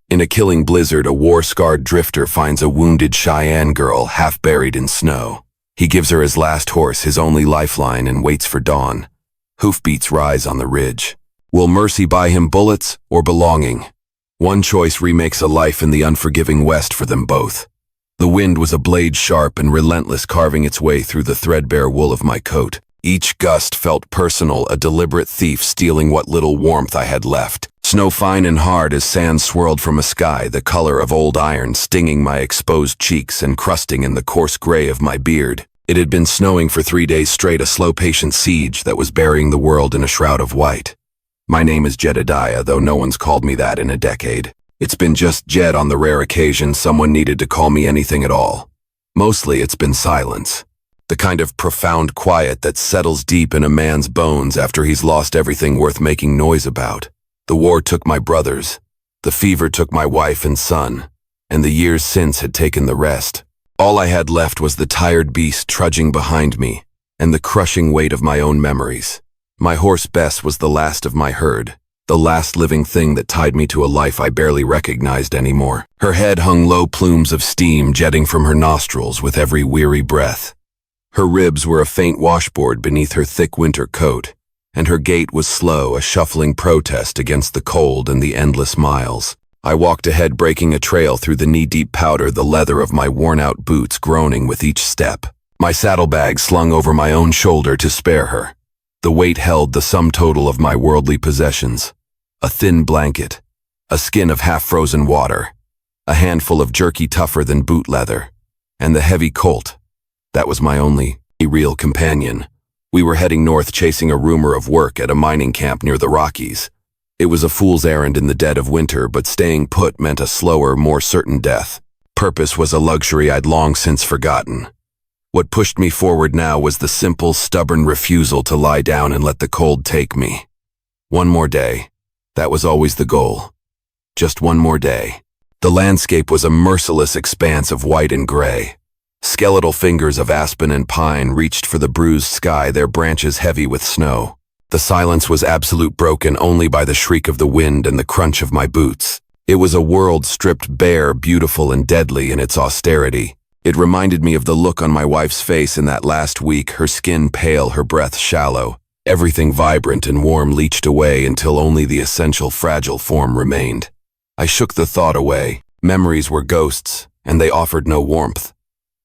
In a killing blizzard, a war-scarred drifter finds a wounded Cheyenne girl half buried in snow. He gives her his last horse, his only lifeline, and waits for dawn. Hoofbeats rise on the ridge. Will mercy buy him bullets or belonging? One choice remakes a life in the unforgiving West for them both. The wind was a blade sharp and relentless, carving its way through the threadbare wool of my coat. Each gust felt personal, a deliberate thief stealing what little warmth I had left. Snow fine and hard as sand swirled from a sky the color of old iron, stinging my exposed cheeks and crusting in the coarse gray of my beard. It had been snowing for 3 days straight, a slow, patient siege that was burying the world in a shroud of white. My name is Jedediah, though no one's called me that in a decade. It's been just Jed on the rare occasion someone needed to call me anything at all. Mostly it's been silence. The kind of profound quiet that settles deep in a man's bones after he's lost everything worth making noise about. The war took my brothers. The fever took my wife and son. And the years since had taken the rest. All I had left was the tired beast trudging behind me, and the crushing weight of my own memories. My horse Bess was the last of my herd, the last living thing that tied me to a life I barely recognized anymore. Her head hung low, plumes of steam jetting from her nostrils with every weary breath. Her ribs were a faint washboard beneath her thick winter coat, and her gait was slow, a shuffling protest against the cold and the endless miles. I walked ahead, breaking a trail through the knee-deep powder, the leather of my worn-out boots groaning with each step. My saddlebag slung over my own shoulder to spare her. The weight held the sum total of my worldly possessions. A thin blanket, a skin of half-frozen water, a handful of jerky tougher than boot leather, and the heavy Colt. That was my only real companion. We were heading north, chasing a rumor of work at a mining camp near the Rockies. It was a fool's errand in the dead of winter, but staying put meant a slower, more certain death. Purpose was a luxury I'd long since forgotten. What pushed me forward now was the simple, stubborn refusal to lie down and let the cold take me. One more day. That was always the goal. Just one more day. The landscape was a merciless expanse of white and gray. Skeletal fingers of aspen and pine reached for the bruised sky, their branches heavy with snow. The silence was absolute, broken only by the shriek of the wind and the crunch of my boots. It was a world stripped bare, beautiful and deadly in its austerity. It reminded me of the look on my wife's face in that last week, her skin pale, her breath shallow. Everything vibrant and warm leached away until only the essential fragile form remained. I shook the thought away. Memories were ghosts, and they offered no warmth.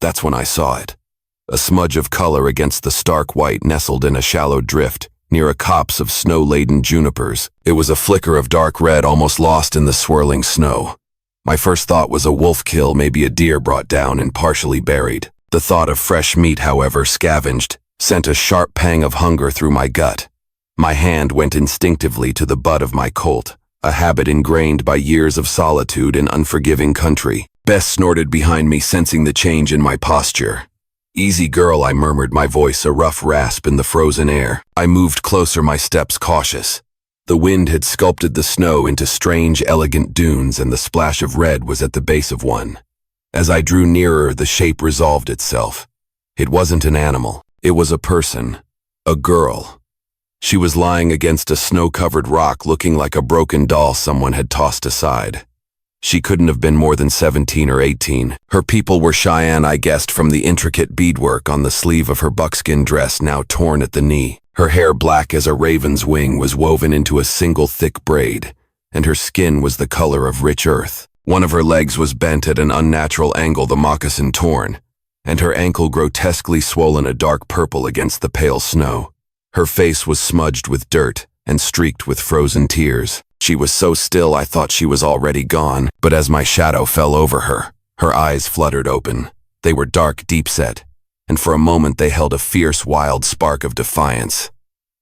That's when I saw it. A smudge of color against the stark white, nestled in a shallow drift, near a copse of snow-laden junipers. It was a flicker of dark red, almost lost in the swirling snow. My first thought was a wolf kill, maybe a deer brought down and partially buried. The thought of fresh meat, however, scavenged, sent a sharp pang of hunger through my gut. My hand went instinctively to the butt of my Colt, a habit ingrained by years of solitude in unforgiving country. Bess snorted behind me, sensing the change in my posture. "Easy, girl," I murmured, my voice a rough rasp in the frozen air. I moved closer, my steps cautious. The wind had sculpted the snow into strange, elegant dunes, and the splash of red was at the base of one. As I drew nearer, the shape resolved itself. It wasn't an animal. It was a person. A girl. She was lying against a snow-covered rock, looking like a broken doll someone had tossed aside. She couldn't have been more than 17 or 18. Her people were Cheyenne, I guessed, from the intricate beadwork on the sleeve of her buckskin dress, now torn at the knee. Her hair, black as a raven's wing, was woven into a single thick braid, and her skin was the color of rich earth. One of her legs was bent at an unnatural angle, the moccasin torn, and her ankle grotesquely swollen a dark purple against the pale snow. Her face was smudged with dirt and streaked with frozen tears. She was so still I thought she was already gone, but as my shadow fell over her, her eyes fluttered open. They were dark, deep-set, and for a moment they held a fierce, wild spark of defiance.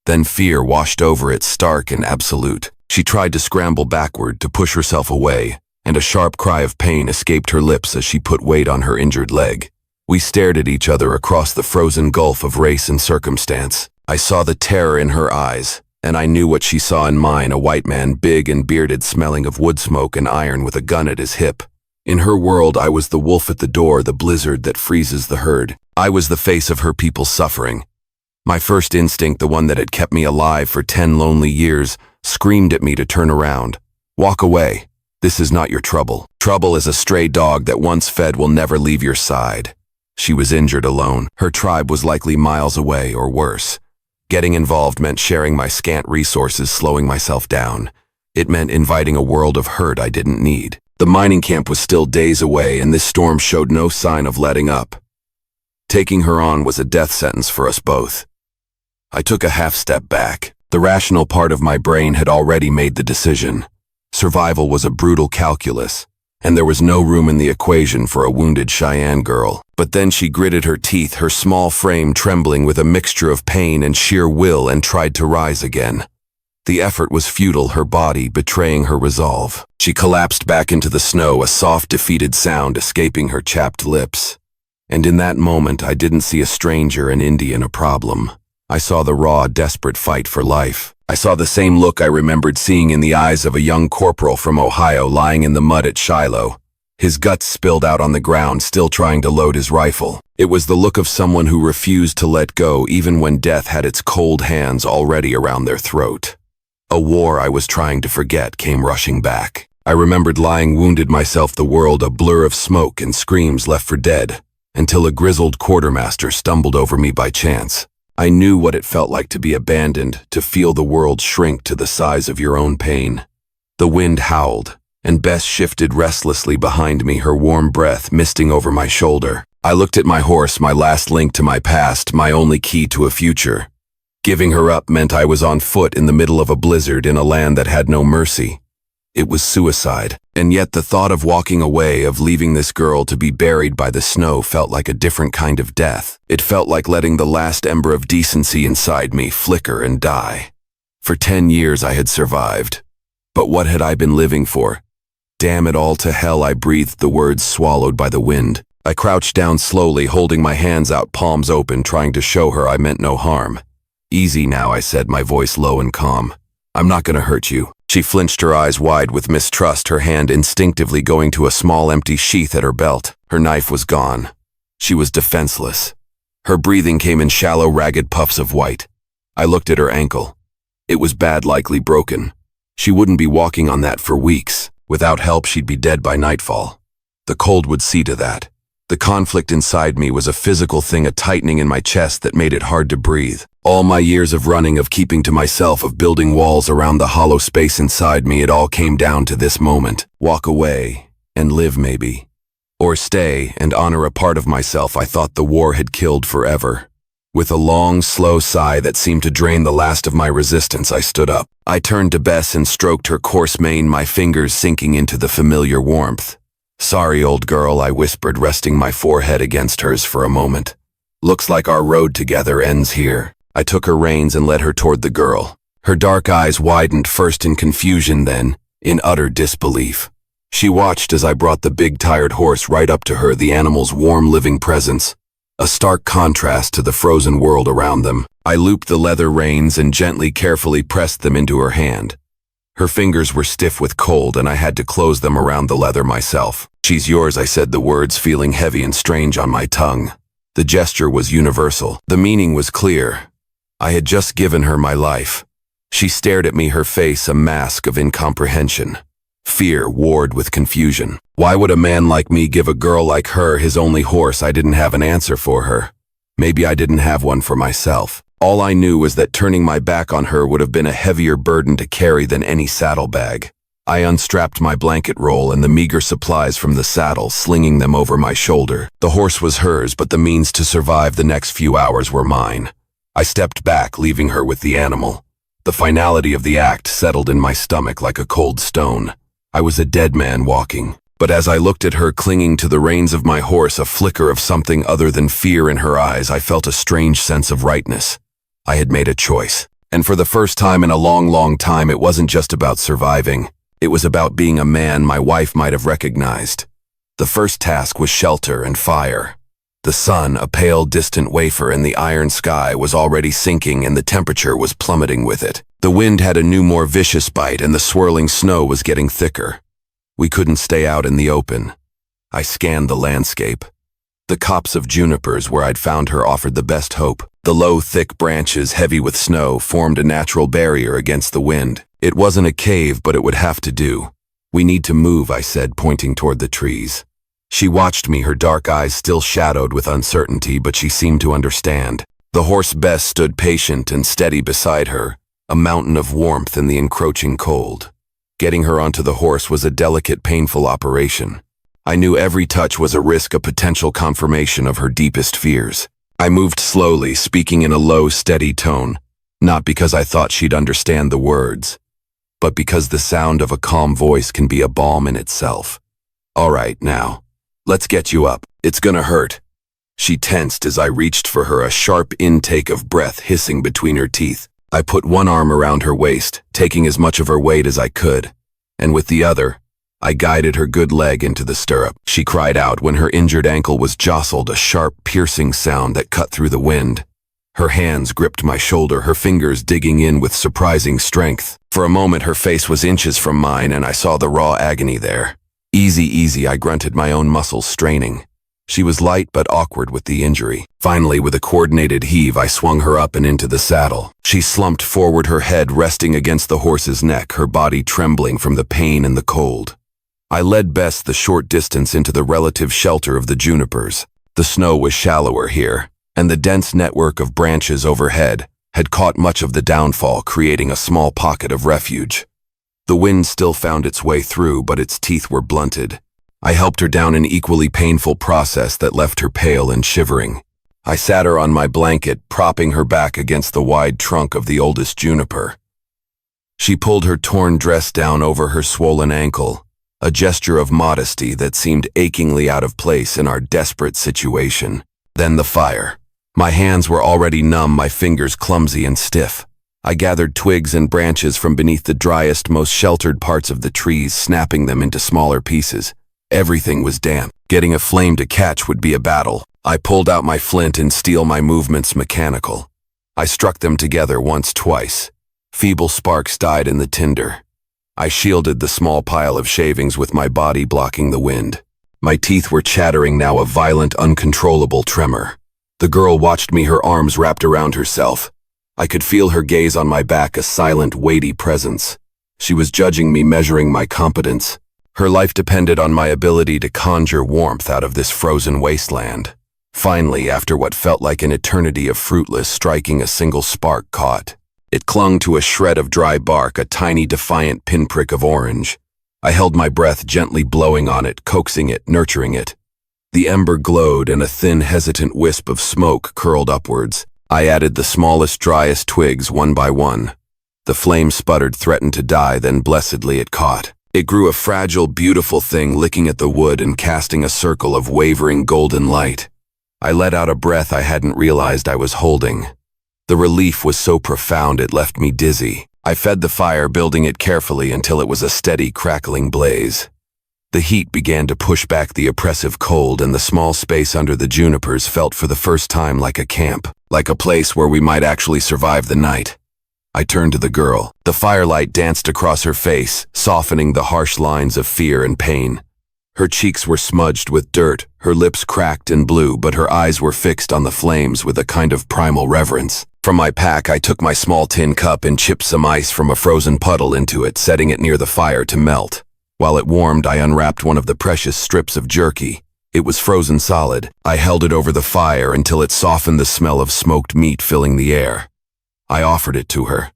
Then fear washed over it, stark and absolute. She tried to scramble backward, to push herself away, and a sharp cry of pain escaped her lips as she put weight on her injured leg. We stared at each other across the frozen gulf of race and circumstance. I saw the terror in her eyes, and I knew what she saw in mine, a white man, big and bearded, smelling of wood smoke and iron, with a gun at his hip. In her world, I was the wolf at the door, the blizzard that freezes the herd. I was the face of her people's suffering. My first instinct, the one that had kept me alive for 10 lonely years, screamed at me to turn around, walk away. This is not your trouble. Trouble is a stray dog that once fed will never leave your side. She was injured alone. Her tribe was likely miles away or worse. Getting involved meant sharing my scant resources, slowing myself down. It meant inviting a world of hurt I didn't need. The mining camp was still days away, and this storm showed no sign of letting up. Taking her on was a death sentence for us both. I took a half step back. The rational part of my brain had already made the decision. Survival was a brutal calculus, and there was no room in the equation for a wounded Cheyenne girl. But then she gritted her teeth, her small frame trembling with a mixture of pain and sheer will, and tried to rise again. The effort was futile, her body betraying her resolve. She collapsed back into the snow, a soft, defeated sound escaping her chapped lips. And in that moment, I didn't see a stranger, an Indian, a problem. I saw the raw, desperate fight for life. I saw the same look I remembered seeing in the eyes of a young corporal from Ohio lying in the mud at Shiloh. His guts spilled out on the ground, still trying to load his rifle. It was the look of someone who refused to let go even when death had its cold hands already around their throat. A war I was trying to forget came rushing back. I remembered lying wounded myself, the world a blur of smoke and screams left for dead, until a grizzled quartermaster stumbled over me by chance. I knew what it felt like to be abandoned, to feel the world shrink to the size of your own pain. The wind howled, and Bess shifted restlessly behind me, her warm breath misting over my shoulder. I looked at my horse, my last link to my past, my only key to a future. Giving her up meant I was on foot in the middle of a blizzard in a land that had no mercy. It was suicide, and yet the thought of walking away, of leaving this girl to be buried by the snow, felt like a different kind of death. It felt like letting the last ember of decency inside me flicker and die. For 10 years I had survived. But what had I been living for? Damn it all to hell, I breathed, the words swallowed by the wind. I crouched down slowly, holding my hands out, palms open, trying to show her I meant no harm. Easy now, I said, my voice low and calm. I'm not gonna hurt you. She flinched, her eyes wide with mistrust, her hand instinctively going to a small empty sheath at her belt. Her knife was gone. She was defenseless. Her breathing came in shallow, ragged puffs of white. I looked at her ankle. It was bad, likely broken. She wouldn't be walking on that for weeks. Without help, she'd be dead by nightfall. The cold would see to that. The conflict inside me was a physical thing, a tightening in my chest that made it hard to breathe. All my years of running, of keeping to myself, of building walls around the hollow space inside me, it all came down to this moment. Walk away and live, maybe. Or stay and honor a part of myself I thought the war had killed forever. With a long, slow sigh that seemed to drain the last of my resistance, I stood up. I turned to Bess and stroked her coarse mane, my fingers sinking into the familiar warmth. Sorry, old girl, I whispered, resting my forehead against hers for a moment. Looks like our road together ends here. I took her reins and led her toward the girl. Her dark eyes widened, first in confusion, then in utter disbelief. She watched as I brought the big, tired horse right up to her, the animal's warm, living presence, a stark contrast to the frozen world around them. I looped the leather reins and gently, carefully pressed them into her hand. Her fingers were stiff with cold, and I had to close them around the leather myself. She's yours, I said, the words feeling heavy and strange on my tongue. The gesture was universal. The meaning was clear. I had just given her my life. She stared at me, her face a mask of incomprehension. Fear warred with confusion. Why would a man like me give a girl like her his only horse? I didn't have an answer for her. Maybe I didn't have one for myself. All I knew was that turning my back on her would have been a heavier burden to carry than any saddlebag. I unstrapped my blanket roll and the meager supplies from the saddle, slinging them over my shoulder. The horse was hers, but the means to survive the next few hours were mine. I stepped back, leaving her with the animal. The finality of the act settled in my stomach like a cold stone. I was a dead man walking. But as I looked at her clinging to the reins of my horse, a flicker of something other than fear in her eyes, I felt a strange sense of rightness. I had made a choice. And for the first time in a long, long time, it wasn't just about surviving. It was about being a man my wife might have recognized. The first task was shelter and fire. The sun, a pale, distant wafer in the iron sky, was already sinking, and the temperature was plummeting with it. The wind had a new, more vicious bite, and the swirling snow was getting thicker. We couldn't stay out in the open. I scanned the landscape. The copse of junipers where I'd found her offered the best hope. The low, thick branches, heavy with snow, formed a natural barrier against the wind. It wasn't a cave, but it would have to do. "We need to move," I said, pointing toward the trees. She watched me, her dark eyes still shadowed with uncertainty, but she seemed to understand. The horse Bess stood patient and steady beside her, a mountain of warmth in the encroaching cold. Getting her onto the horse was a delicate, painful operation. I knew every touch was a risk, a potential confirmation of her deepest fears. I moved slowly, speaking in a low, steady tone, not because I thought she'd understand the words, but because the sound of a calm voice can be a balm in itself. "All right, now, let's get you up. It's gonna hurt." She tensed as I reached for her, a sharp intake of breath hissing between her teeth. I put one arm around her waist, taking as much of her weight as I could, and with the other, I guided her good leg into the stirrup. She cried out when her injured ankle was jostled, a sharp, piercing sound that cut through the wind. Her hands gripped my shoulder, her fingers digging in with surprising strength. For a moment, her face was inches from mine, and I saw the raw agony there. "Easy, easy," I grunted, my own muscles straining. She was light but awkward with the injury. Finally, with a coordinated heave, I swung her up and into the saddle. She slumped forward, her head resting against the horse's neck, her body trembling from the pain and the cold. I led Bess the short distance into the relative shelter of the junipers. The snow was shallower here, and the dense network of branches overhead had caught much of the downfall, creating a small pocket of refuge. The wind still found its way through, but its teeth were blunted. I helped her down an equally painful process that left her pale and shivering. I sat her on my blanket, propping her back against the wide trunk of the oldest juniper. She pulled her torn dress down over her swollen ankle, a gesture of modesty that seemed achingly out of place in our desperate situation. Then the fire. My hands were already numb, my fingers clumsy and stiff. I gathered twigs and branches from beneath the driest, most sheltered parts of the trees, snapping them into smaller pieces. Everything was damp. Getting a flame to catch would be a battle. I pulled out my flint and steel, my movements mechanical. I struck them together once, twice. Feeble sparks died in the tinder. I shielded the small pile of shavings with my body blocking the wind. My teeth were chattering now, a violent, uncontrollable tremor. The girl watched me, her arms wrapped around herself. I could feel her gaze on my back, a silent, weighty presence. She was judging me, measuring my competence. Her life depended on my ability to conjure warmth out of this frozen wasteland. Finally, after what felt like an eternity of fruitless striking, a single spark caught. It clung to a shred of dry bark, a tiny defiant pinprick of orange. I held my breath, gently blowing on it, coaxing it, nurturing it. The ember glowed and a thin, hesitant wisp of smoke curled upwards. I added the smallest, driest twigs one by one. The flame sputtered, threatened to die, then blessedly it caught. It grew, a fragile, beautiful thing, licking at the wood and casting a circle of wavering golden light. I let out a breath I hadn't realized I was holding. The relief was so profound it left me dizzy. I fed the fire, building it carefully until it was a steady, crackling blaze. The heat began to push back the oppressive cold, and the small space under the junipers felt for the first time like a camp, like a place where we might actually survive the night. I turned to the girl. The firelight danced across her face, softening the harsh lines of fear and pain. Her cheeks were smudged with dirt, her lips cracked and blue, but her eyes were fixed on the flames with a kind of primal reverence. From my pack, I took my small tin cup and chipped some ice from a frozen puddle into it, setting it near the fire to melt. While it warmed, I unwrapped one of the precious strips of jerky. It was frozen solid. I held it over the fire until it softened, the smell of smoked meat filling the air. I offered it to her.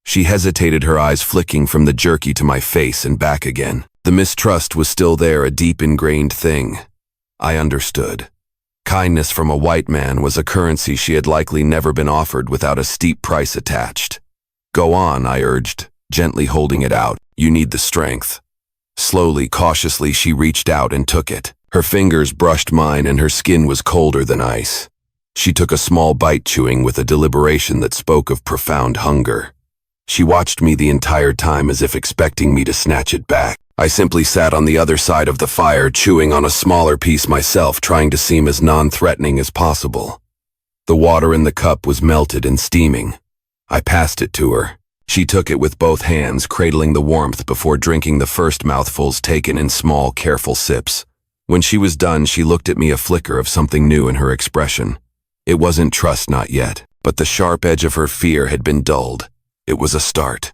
She hesitated, her eyes flicking from the jerky to my face and back again. The mistrust was still there, a deep ingrained thing. I understood. Kindness from a white man was a currency she had likely never been offered without a steep price attached. "Go on," I urged, gently holding it out. "You need the strength." Slowly, cautiously, she reached out and took it. Her fingers brushed mine and her skin was colder than ice. She took a small bite, chewing with a deliberation that spoke of profound hunger. She watched me the entire time, as if expecting me to snatch it back. I simply sat on the other side of the fire, chewing on a smaller piece myself, trying to seem as non-threatening as possible. The water in the cup was melted and steaming. I passed it to her. She took it with both hands, cradling the warmth before drinking the first mouthfuls, taken in small, careful sips. When she was done, she looked at me, a flicker of something new in her expression. It wasn't trust, not yet, but the sharp edge of her fear had been dulled. It was a start.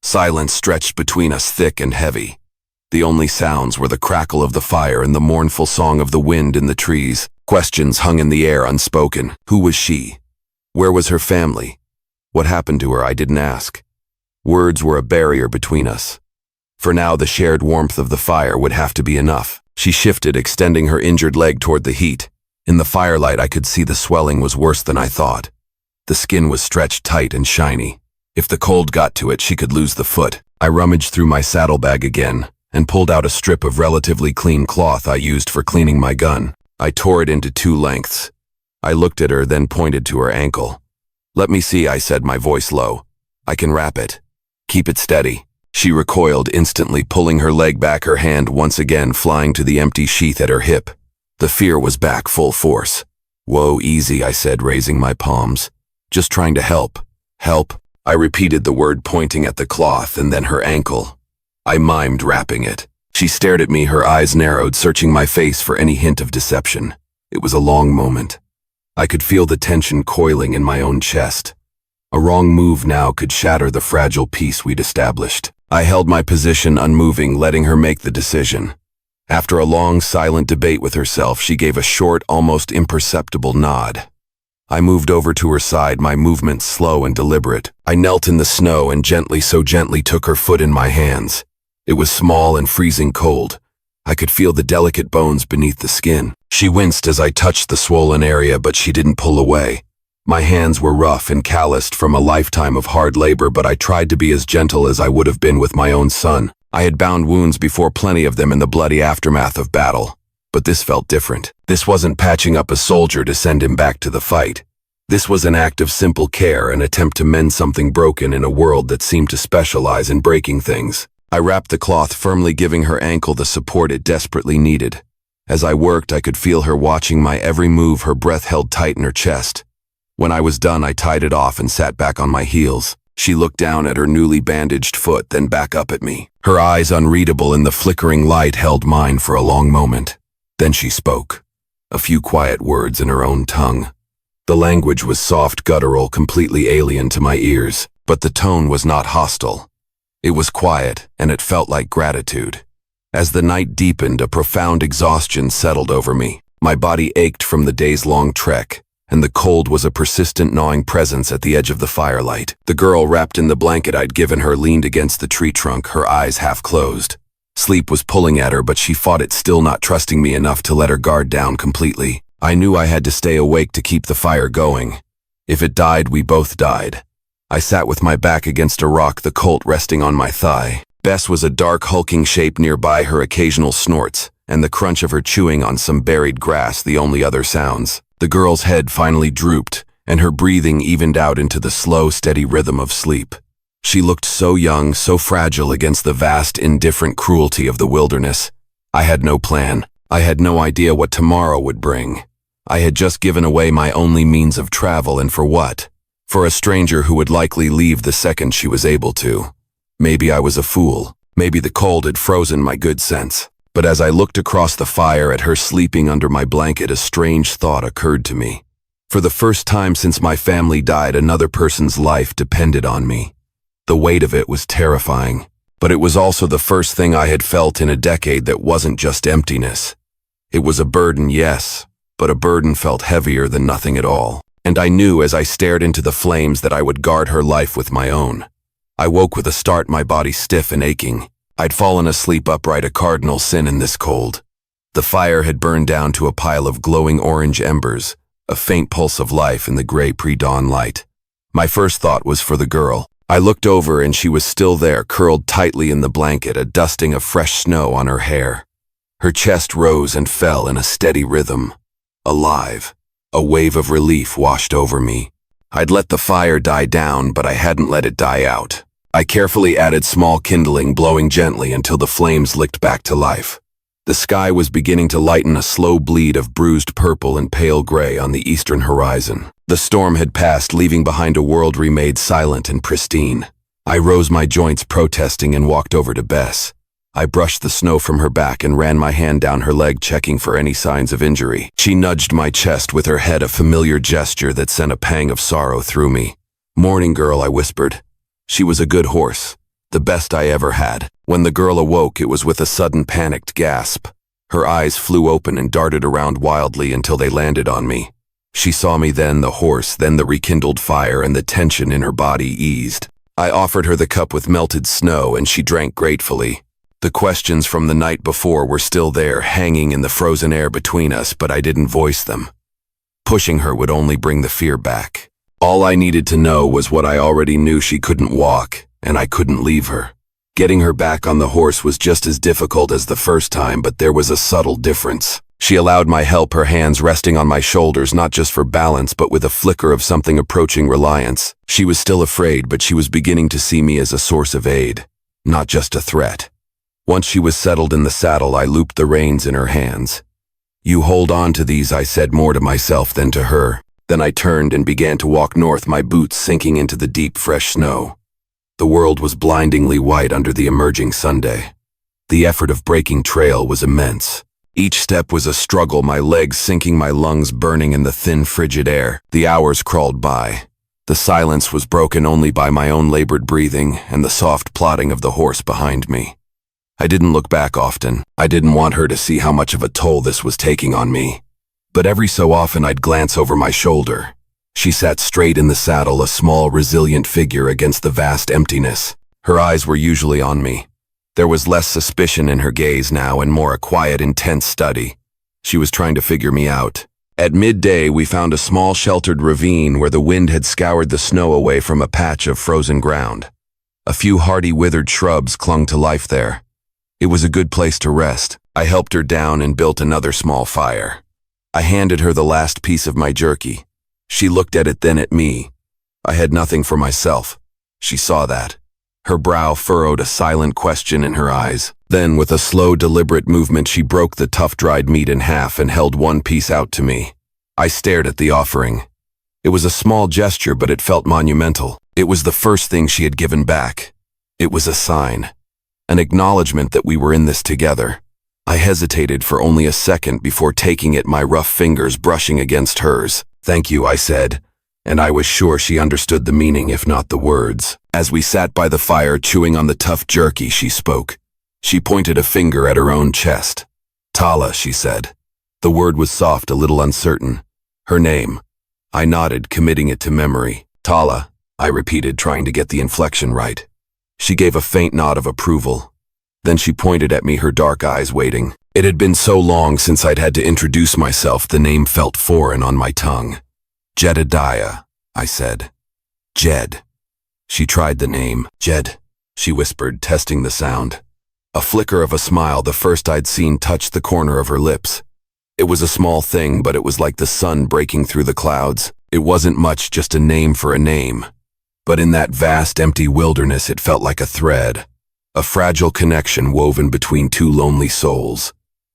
Silence stretched between us, thick and heavy. The only sounds were the crackle of the fire and the mournful song of the wind in the trees. Questions hung in the air unspoken. Who was she? Where was her family? What happened to her? I didn't ask. Words were a barrier between us. For now, the shared warmth of the fire would have to be enough. She shifted, extending her injured leg toward the heat. In the firelight, I could see the swelling was worse than I thought. The skin was stretched tight and shiny. If the cold got to it, she could lose the foot. I rummaged through my saddlebag again and pulled out a strip of relatively clean cloth I used for cleaning my gun. I tore it into 2 lengths. I looked at her, then pointed to her ankle. "Let me see," I said, my voice low. "I can wrap it. Keep it steady." She recoiled instantly, pulling her leg back, her hand once again flying to the empty sheath at her hip. The fear was back full force. "Whoa, easy," I said, raising my palms. "Just trying to help." "Help?" I repeated the word, pointing at the cloth and then her ankle. I mimed wrapping it. She stared at me, her eyes narrowed, searching my face for any hint of deception. It was a long moment. I could feel the tension coiling in my own chest. A wrong move now could shatter the fragile peace we'd established. I held my position unmoving, letting her make the decision. After a long, silent debate with herself, she gave a short, almost imperceptible nod. I moved over to her side, my movements slow and deliberate. I knelt in the snow and so gently took her foot in my hands. It was small and freezing cold. I could feel the delicate bones beneath the skin. She winced as I touched the swollen area, but she didn't pull away. My hands were rough and calloused from a lifetime of hard labor, but I tried to be as gentle as I would have been with my own son. I had bound wounds before, plenty of them in the bloody aftermath of battle. But this felt different. This wasn't patching up a soldier to send him back to the fight. This was an act of simple care, an attempt to mend something broken in a world that seemed to specialize in breaking things. I wrapped the cloth firmly, giving her ankle the support it desperately needed. As I worked, I could feel her watching my every move, her breath held tight in her chest. When I was done, I tied it off and sat back on my heels. She looked down at her newly bandaged foot, then back up at me. Her eyes, unreadable in the flickering light, held mine for a long moment. Then she spoke. A few quiet words in her own tongue. The language was soft, guttural, completely alien to my ears, but the tone was not hostile. It was quiet, and it felt like gratitude. As the night deepened, a profound exhaustion settled over me. My body ached from the days-long trek, and the cold was a persistent gnawing presence at the edge of the firelight. The girl, wrapped in the blanket I'd given her, leaned against the tree trunk, her eyes half closed. Sleep was pulling at her, but she fought it, still not trusting me enough to let her guard down completely. I knew I had to stay awake to keep the fire going. If it died, we both died. I sat with my back against a rock, the Colt resting on my thigh. Bess was a dark, hulking shape nearby, her occasional snorts, and the crunch of her chewing on some buried grass, the only other sounds. The girl's head finally drooped, and her breathing evened out into the slow, steady rhythm of sleep. She looked so young, so fragile against the vast, indifferent cruelty of the wilderness. I had no plan. I had no idea what tomorrow would bring. I had just given away my only means of travel, and for what? For a stranger who would likely leave the second she was able to. Maybe I was a fool. Maybe the cold had frozen my good sense. But as I looked across the fire at her sleeping under my blanket, a strange thought occurred to me. For the first time since my family died, another person's life depended on me. The weight of it was terrifying, but it was also the first thing I had felt in a decade that wasn't just emptiness. It was a burden, yes, but a burden felt heavier than nothing at all. And I knew as I stared into the flames that I would guard her life with my own. I woke with a start, my body stiff and aching. I'd fallen asleep upright, a cardinal sin in this cold. The fire had burned down to a pile of glowing orange embers, a faint pulse of life in the gray pre-dawn light. My first thought was for the girl. I looked over and she was still there, curled tightly in the blanket, a dusting of fresh snow on her hair. Her chest rose and fell in a steady rhythm. Alive. A wave of relief washed over me. I'd let the fire die down, but I hadn't let it die out. I carefully added small kindling, blowing gently until the flames licked back to life. The sky was beginning to lighten, a slow bleed of bruised purple and pale gray on the eastern horizon. The storm had passed, leaving behind a world remade silent and pristine. I rose, my joints protesting, and walked over to Bess. I brushed the snow from her back and ran my hand down her leg, checking for any signs of injury. She nudged my chest with her head, a familiar gesture that sent a pang of sorrow through me. "Morning, girl," I whispered. She was a good horse. The best I ever had. When the girl awoke, it was with a sudden panicked gasp. Her eyes flew open and darted around wildly until they landed on me. She saw me then, the horse, then the rekindled fire, and the tension in her body eased. I offered her the cup with melted snow, and she drank gratefully. The questions from the night before were still there, hanging in the frozen air between us, but I didn't voice them. Pushing her would only bring the fear back. All I needed to know was what I already knew: she couldn't walk, and I couldn't leave her. Getting her back on the horse was just as difficult as the first time, but there was a subtle difference. She allowed my help, her hands resting on my shoulders, not just for balance, but with a flicker of something approaching reliance. She was still afraid, but she was beginning to see me as a source of aid, not just a threat. Once she was settled in the saddle, I looped the reins in her hands. "You hold on to these," I said, more to myself than to her. Then I turned and began to walk north, my boots sinking into the deep, fresh snow. The world was blindingly white under the emerging Sunday. The effort of breaking trail was immense. Each step was a struggle, my legs sinking, my lungs burning in the thin, frigid air. The hours crawled by. The silence was broken only by my own labored breathing and the soft plodding of the horse behind me. I didn't look back often. I didn't want her to see how much of a toll this was taking on me. But every so often I'd glance over my shoulder. She sat straight in the saddle, a small, resilient figure against the vast emptiness. Her eyes were usually on me. There was less suspicion in her gaze now and more a quiet, intense study. She was trying to figure me out. At midday, we found a small sheltered ravine where the wind had scoured the snow away from a patch of frozen ground. A few hardy, withered shrubs clung to life there. It was a good place to rest. I helped her down and built another small fire. I handed her the last piece of my jerky. She looked at it, then at me. I had nothing for myself. She saw that. Her brow furrowed, a silent question in her eyes. Then, with a slow, deliberate movement, she broke the tough, dried meat in half and held one piece out to me. I stared at the offering. It was a small gesture, but it felt monumental. It was the first thing she had given back. It was a sign. An acknowledgement that we were in this together. I hesitated for only a second before taking it, my rough fingers brushing against hers. "Thank you," I said, and I was sure she understood the meaning, if not the words. As we sat by the fire, chewing on the tough jerky, she spoke. She pointed a finger at her own chest. "Tala," she said. The word was soft, a little uncertain. Her name. I nodded, committing it to memory. "Tala," I repeated, trying to get the inflection right. She gave a faint nod of approval. Then she pointed at me, her dark eyes waiting. It had been so long since I'd had to introduce myself, the name felt foreign on my tongue. "Jedediah," I said. "Jed." She tried the name. "Jed," she whispered, testing the sound. A flicker of a smile, the first I'd seen, touched the corner of her lips. It was a small thing, but it was like the sun breaking through the clouds. It wasn't much, just a name for a name. But in that vast, empty wilderness, it felt like a thread. A fragile connection woven between two lonely souls.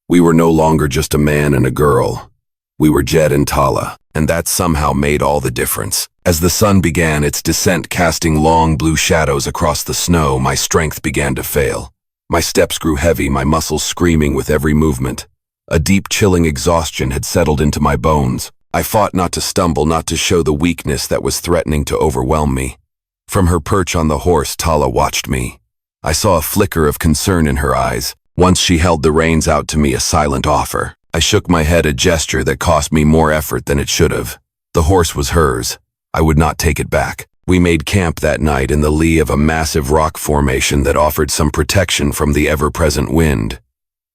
We were no longer just a man and a girl. We were Jed and Tala, and that somehow made all the difference. As the sun began its descent, casting long blue shadows across the snow, my strength began to fail. My steps grew heavy, my muscles screaming with every movement. A deep, chilling exhaustion had settled into my bones. I fought not to stumble, not to show the weakness that was threatening to overwhelm me. From her perch on the horse, Tala watched me. I saw a flicker of concern in her eyes. Once she held the reins out to me, a silent offer. I shook my head, a gesture that cost me more effort than it should have. The horse was hers. I would not take it back. We made camp that night in the lee of a massive rock formation that offered some protection from the ever-present wind.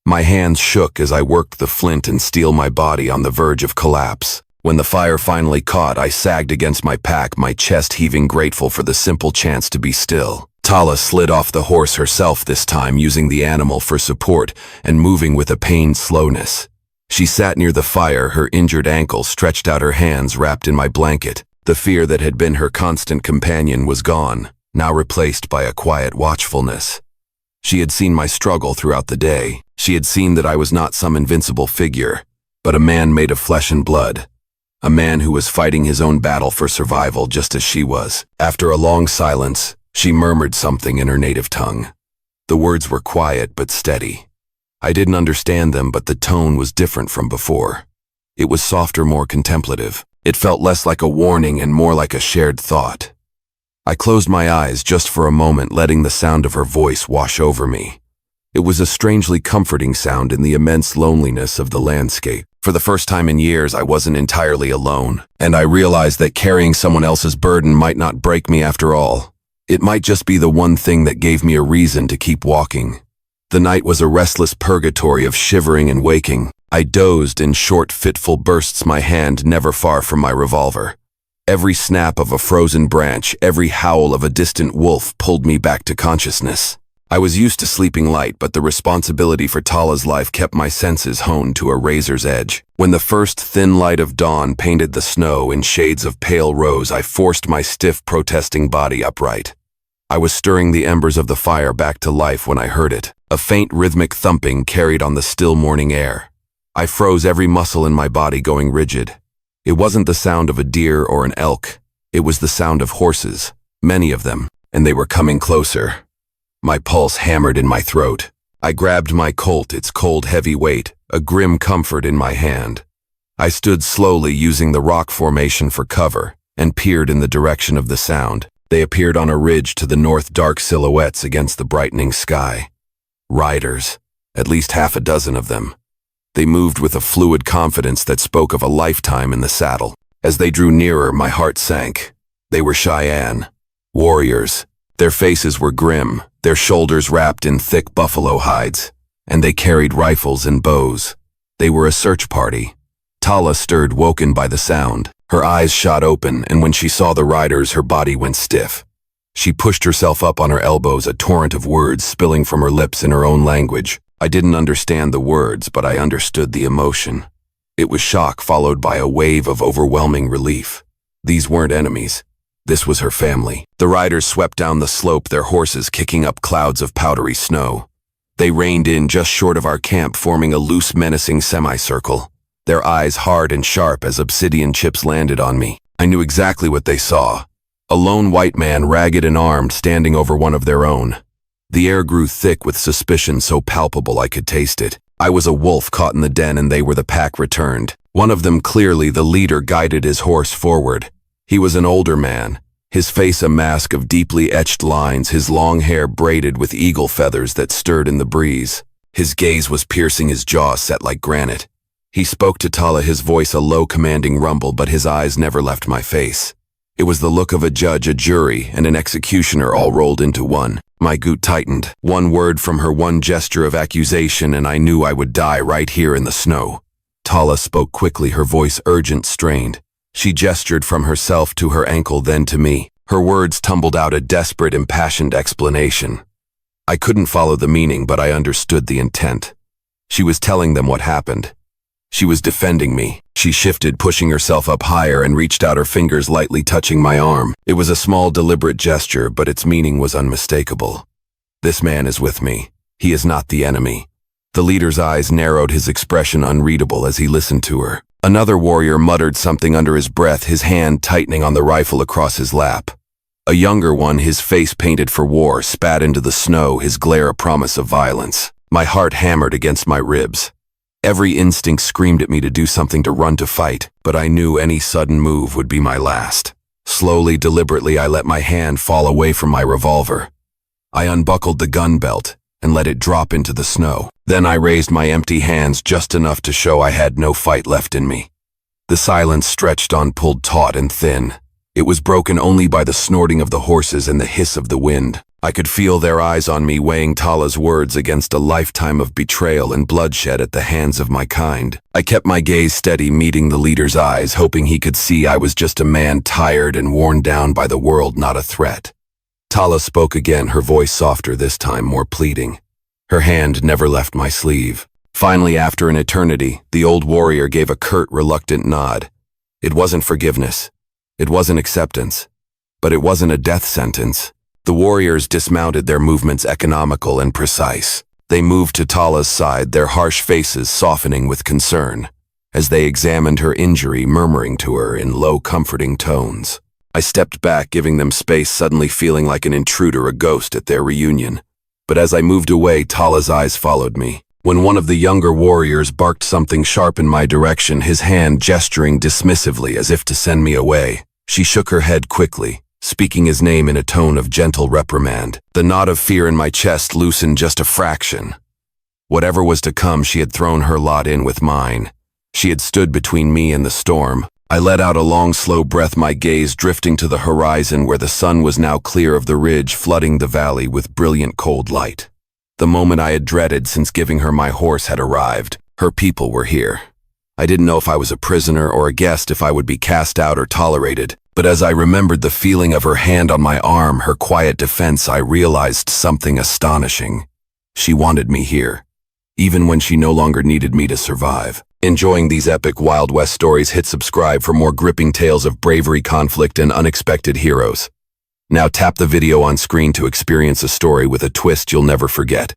My hands shook as I worked the flint and steel, my body on the verge of collapse. When the fire finally caught, I sagged against my pack, my chest heaving, grateful for the simple chance to be still. Tala slid off the horse herself this time, using the animal for support and moving with a pained slowness. She sat near the fire, her injured ankle stretched out, her hands wrapped in my blanket. The fear that had been her constant companion was gone, now replaced by a quiet watchfulness. She had seen my struggle throughout the day. She had seen that I was not some invincible figure, but a man made of flesh and blood. A man who was fighting his own battle for survival just as she was. After a long silence, she murmured something in her native tongue. The words were quiet but steady. I didn't understand them, but the tone was different from before. It was softer, more contemplative. It felt less like a warning and more like a shared thought. I closed my eyes just for a moment, letting the sound of her voice wash over me. It was a strangely comforting sound in the immense loneliness of the landscape. For the first time in years, I wasn't entirely alone, and I realized that carrying someone else's burden might not break me after all. It might just be the one thing that gave me a reason to keep walking. The night was a restless purgatory of shivering and waking. I dozed in short, fitful bursts, my hand never far from my revolver. Every snap of a frozen branch, every howl of a distant wolf pulled me back to consciousness. I was used to sleeping light, but the responsibility for Tala's life kept my senses honed to a razor's edge. When the first thin light of dawn painted the snow in shades of pale rose, I forced my stiff, protesting body upright. I was stirring the embers of the fire back to life when I heard it. A faint rhythmic thumping carried on the still morning air. I froze, every muscle in my body going rigid. It wasn't the sound of a deer or an elk. It was the sound of horses, many of them, and they were coming closer. My pulse hammered in my throat. I grabbed my Colt, its cold, heavy weight, a grim comfort in my hand. I stood slowly, using the rock formation for cover, and peered in the direction of the sound. They appeared on a ridge to the north, dark silhouettes against the brightening sky. Riders, at least half a dozen of them. They moved with a fluid confidence that spoke of a lifetime in the saddle. As they drew nearer, my heart sank. They were Cheyenne, warriors. Their faces were grim, their shoulders wrapped in thick buffalo hides, and they carried rifles and bows. They were a search party. Tala stirred, woken by the sound. Her eyes shot open, and when she saw the riders, her body went stiff. She pushed herself up on her elbows, a torrent of words spilling from her lips in her own language. I didn't understand the words, but I understood the emotion. It was shock followed by a wave of overwhelming relief. These weren't enemies. This was her family. The riders swept down the slope, their horses kicking up clouds of powdery snow. They reined in just short of our camp, forming a loose, menacing semicircle. Their eyes hard and sharp as obsidian chips landed on me. I knew exactly what they saw. A lone white man, ragged and armed, standing over one of their own. The air grew thick with suspicion, so palpable I could taste it. I was a wolf caught in the den, and they were the pack returned. One of them, clearly the leader, guided his horse forward. He was an older man, his face a mask of deeply etched lines, his long hair braided with eagle feathers that stirred in the breeze. His gaze was piercing, his jaw set like granite. He spoke to Tala, his voice a low, commanding rumble, but his eyes never left my face. It was the look of a judge, a jury, and an executioner all rolled into one. My gut tightened. One word from her, one gesture of accusation, and I knew I would die right here in the snow. Tala spoke quickly, her voice urgent, strained. She gestured from herself to her ankle, then to me. Her words tumbled out, a desperate, impassioned explanation. I couldn't follow the meaning, but I understood the intent. She was telling them what happened. She was defending me. She shifted, pushing herself up higher, and reached out, her fingers lightly touching my arm. It was a small, deliberate gesture, but its meaning was unmistakable. This man is with me. He is not the enemy. The leader's eyes narrowed, his expression unreadable as he listened to her. Another warrior muttered something under his breath, his hand tightening on the rifle across his lap. A younger one, his face painted for war, spat into the snow, his glare a promise of violence. My heart hammered against my ribs. Every instinct screamed at me to do something, to run, to fight, but I knew any sudden move would be my last. Slowly, deliberately, I let my hand fall away from my revolver. I unbuckled the gun belt and let it drop into the snow. Then I raised my empty hands just enough to show I had no fight left in me. The silence stretched on, pulled taut and thin. It was broken only by the snorting of the horses and the hiss of the wind. I could feel their eyes on me, weighing Tala's words against a lifetime of betrayal and bloodshed at the hands of my kind. I kept my gaze steady, meeting the leader's eyes, hoping he could see I was just a man tired and worn down by the world, not a threat. Tala spoke again, her voice softer this time, more pleading. Her hand never left my sleeve. Finally, after an eternity, the old warrior gave a curt, reluctant nod. It wasn't forgiveness. It wasn't acceptance. But it wasn't a death sentence. The warriors dismounted, their movements economical and precise. They moved to Tala's side, their harsh faces softening with concern, as they examined her injury, murmuring to her in low, comforting tones. I stepped back, giving them space, suddenly feeling like an intruder, a ghost at their reunion. But as I moved away, Tala's eyes followed me. When one of the younger warriors barked something sharp in my direction, his hand gesturing dismissively as if to send me away, she shook her head quickly, speaking his name in a tone of gentle reprimand. The knot of fear in my chest loosened just a fraction. Whatever was to come, she had thrown her lot in with mine. She had stood between me and the storm. I let out a long, slow breath, my gaze drifting to the horizon where the sun was now clear of the ridge, flooding the valley with brilliant cold light. The moment I had dreaded since giving her my horse had arrived. Her people were here. I didn't know if I was a prisoner or a guest, if I would be cast out or tolerated, but as I remembered the feeling of her hand on my arm, her quiet defense, I realized something astonishing. She wanted me here, even when she no longer needed me to survive. Enjoying these epic Wild West stories? Hit subscribe for more gripping tales of bravery, conflict, and unexpected heroes. Now tap the video on screen to experience a story with a twist you'll never forget.